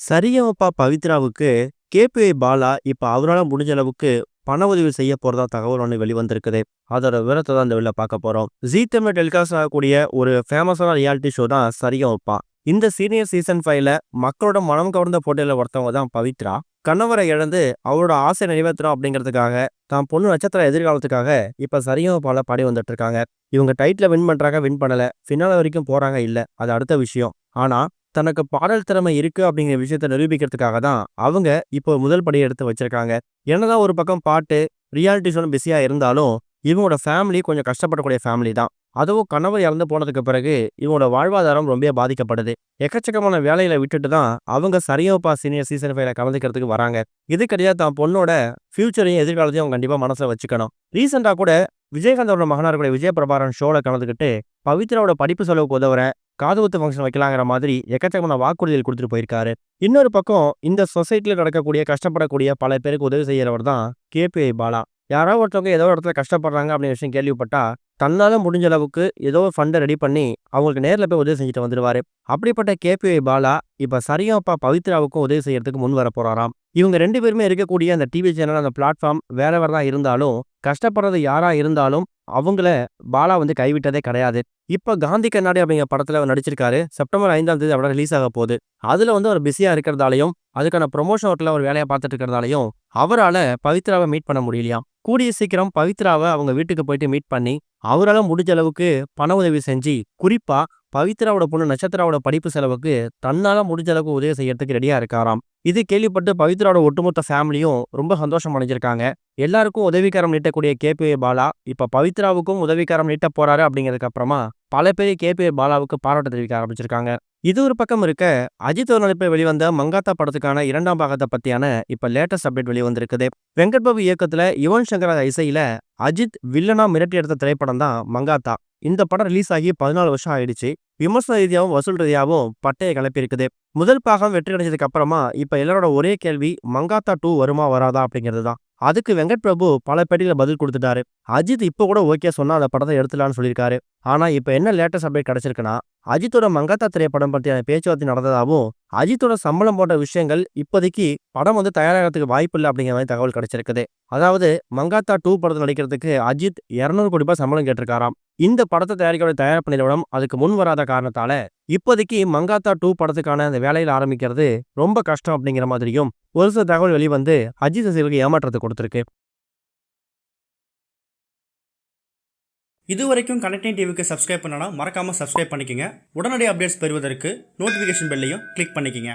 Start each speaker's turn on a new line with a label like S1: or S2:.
S1: சரியமப்பா பவித்ராவுக்கு KPI Bala இப்ப அவரால முடிஞ்ச அளவுக்கு பண உதவி செய்ய போறதா தகவல் ஒண்ணு வெளிவந்திருக்குது. அதோட விவரத்தை தான் இந்த வெளில பார்க்க போறோம். ஜீ தமிழ் டெலிகாஸ்ட் ஆகக்கூடிய ஒரு ஃபேமஸான ரியாலிட்டி ஷோ தான் சரிகமப்பா. இந்த சீனியர் சீசன் 5ல மக்களோட மனம் கவர்ந்த போட்டியில ஒருத்தவங்க தான் பவித்ரா. கணவரை இழந்து அவரோட ஆசை நிறைவேற்றணும் அப்படிங்கிறதுக்காக தான் பொண்ணு நட்சத்திர எதிர்காலத்துக்காக இப்ப சரிகமபால பாடி வந்துட்டு இருக்காங்க. இவங்க டைட்டில வின் பண்றாங்க, வின் பண்ணல, ஃபினால வரைக்கும் போறாங்க இல்ல, அது அடுத்த விஷயம். ஆனா தனக்கு பாடல் திறமை இருக்கு அப்படிங்கிற விஷயத்த நிரூபிக்கிறதுக்காக தான் அவங்க இப்போ முதல் படியை எடுத்து வச்சிருக்காங்க. என்னதான் ஒரு பக்கம் பாட்டு, ரியாலிட்டி ஷோன்னு பிஸியா இருந்தாலும் இவங்களோட ஃபேமிலி கொஞ்சம் கஷ்டப்படக்கூடிய ஃபேமிலி தான். அதுவும் கணவர் இறந்து போனதுக்கு பிறகு இவங்களோட வாழ்வாதாரம் ரொம்ப பாதிக்கப்படுது. எக்கச்சக்கமான வேலையில விட்டுட்டு தான் அவங்க சரிகமபா சீனியர் சீசன் 5ல கலந்துக்கிறதுக்கு வராங்க. இதுக்கடையா தான் பொண்ணோட ஃபியூச்சரையும் எதிர்காலத்தையும் அவங்க கண்டிப்பா மனசுல வச்சுக்கணும். ரீசெண்டா கூட விஜயகாந்தோட மகனா இருக்கக்கூடிய விஜய பிரபாரன் ஷோல கலந்துக்கிட்டு பவித்ராவோட படிப்பு செலவுக்கு உதவுறேன், காதுகுத்து ஃபங்க்ஷன் வைக்கலாங்கிற மாதிரி எக்கச்சக்கமான வாக்குறுதிகள் கொடுத்துட்டு போயிருக்காரு. இன்னொரு பக்கம் இந்த சொசைட்டில நடக்கக்கூடிய கஷ்டப்படக்கூடிய பல பேருக்கு உதவி செய்யறவர் தான் கேபிஐ பாலா. யாராவது ஒருத்தவங்க ஏதோ ஒரு இடத்துல கஷ்டப்படுறாங்க அப்படிங்கிற விஷயம் கேள்விப்பட்டா தன்னால முடிஞ்ச அளவுக்கு ஏதோ ஒரு ஃபண்டை ரெடி பண்ணி அவங்களுக்கு நேர்ல போய் உதவி செஞ்சுட்டு வந்துருவாரு. அப்படிப்பட்ட கேபிஐ பாலா இப்ப சரிகமபா பவித்ராவுக்கும் உதவி செய்யறதுக்கு முன் வர போறாராம். இவங்க 2 பேருமே இருக்கக்கூடிய அந்த டிவி சேனல், அந்த பிளாட்ஃபார்ம் வேற வேற தான் இருந்தாலும் கஷ்டப்படுறது யாரா இருந்தாலும் அவங்கள பாலா கைவிட்டதே கிடையாது. இப்ப காந்தி கண்ணாடி அப்படிங்கிற படத்துல அவர் நடிச்சிருக்காரு. செப்டம்பர் 5ஆம் தேதி அவரோட ரிலீஸ் ஆக போகுது. அதுல அவர் பிஸியா இருக்கிறதாலையும் அதுக்கான ப்ரொமோஷன் ஒர்க்ல அவர் வேலையை பார்த்துட்டு இருக்கிறதாலையும் அவரால பவித்ராவை மீட் பண்ண முடியலையாம். கூடிய சீக்கிரம் பவித்ராவை அவங்க வீட்டுக்கு போயிட்டு மீட் பண்ணி அவரால முடிஞ்ச அளவுக்கு பண உதவி செஞ்சு, குறிப்பா பவித்ராவோட பொண்ணு நட்சத்திராவோட படிப்பு செலவுக்கு தன்னால முடிஞ்ச அளவுக்கு உதவி செய்யறதுக்கு ரெடியா இருக்காராம். இது கேள்விப்பட்டு பவித்ராவோட ஒட்டுமொத்த ஃபேமிலியும் ரொம்ப சந்தோஷம் அடைஞ்சிருக்காங்க. எல்லாருக்கும் உதவிக்கரம் நீட்டக்கூடிய கேபிஐ பாலா இப்ப பவித்ராவுக்கும் உதவிக்கரம் நீட்ட போறாரு அப்படிங்கிறதுக்கு அப்புறமா பல பேர் கேபிஐ பாலாவுக்கு பாராட்டு தெரிவிக்க ஆரம்பிச்சிருக்காங்க. இது ஒரு பக்கம் இருக்க, அஜித் நடிப்பில் வெளிவந்த மங்காத்தா படத்துக்கான 2ஆம் பாகத்தை பத்தியான இப்ப லேட்டஸ்ட் அப்டேட் வெளிவந்திருக்குது. வெங்கட் பிரபு இயக்கத்துல யுவன் சங்கர் ராஜா இசையில அஜித் வில்லனா மிரட்டி எடுத்த திரைப்படம் தான் மங்காத்தா. இந்த படம் ரிலீஸ் ஆகி 14 வருஷம் ஆயிடுச்சு. விமர்சன ரீதியாவும் வசூல் ரீதியாவும் பட்டையை கிளப்பி இருக்குது. முதல் பாகம் வெற்றி அடைஞ்சதுக்கு அப்புறமா இப்ப எல்லாரோட ஒரே கேள்வி மங்காத்தா 2 வருமா வராதா அப்படிங்கிறது தான். அதுக்கு வெங்கட் பிரபு பல பேட்டியில பதில் கொடுத்துட்டாரு. அஜித் இப்ப கூட ஓகே சொன்னா அந்த படத்தை எடுத்துலான்னு சொல்லியிருக்காரு. ஆனா இப்ப என்ன லேட்டஸ்ட் அப்டேட் கிடைச்சிருக்குன்னா, அஜித்தோட மங்காத்தா திரைப்படம் பற்றியான பேச்சுவார்த்தை நடந்ததாகவும் அஜித்தோட சம்பளம் போன்ற விஷயங்கள் இப்போதைக்கு படம் தயாராகிறதுக்கு வாய்ப்பு இல்லை அப்படிங்கிற மாதிரி தகவல் கிடைச்சிருக்குது. அதாவது மங்காத்தா 2 படத்தில் நடிக்கிறதுக்கு அஜித் 200 கோடி ரூபாய் சம்பளம் கேட்டிருக்காராம். இந்த படத்தை தயாரிக்க தயாரிப்பு நிறுவனம் அதுக்கு முன் வராத காரணத்தால இப்போதைக்கு மங்காத்தா 2 படத்துக்கான அந்த வேலையில ஆரம்பிக்கிறது ரொம்ப கஷ்டம் அப்படிங்கிற மாதிரியும் ஒரு சில தகவல் வெளிவந்து அஜித் ரசிகர்களுக்கு ஏமாற்றத்தை கொடுத்திருக்கு.
S2: இதுவரைக்கும் கனெக்டிங் டிவிக்கு சப்ஸ்கிரைப் பண்ணனா மறக்காம சப்ஸ்கிரைப் பண்ணிக்கங்க. உடனடி அப்டேட்ஸ் பெறுவதற்கு நோட்டிஃபிகேஷன் பெல்லையும் கிளிக் பண்ணிக்கங்க.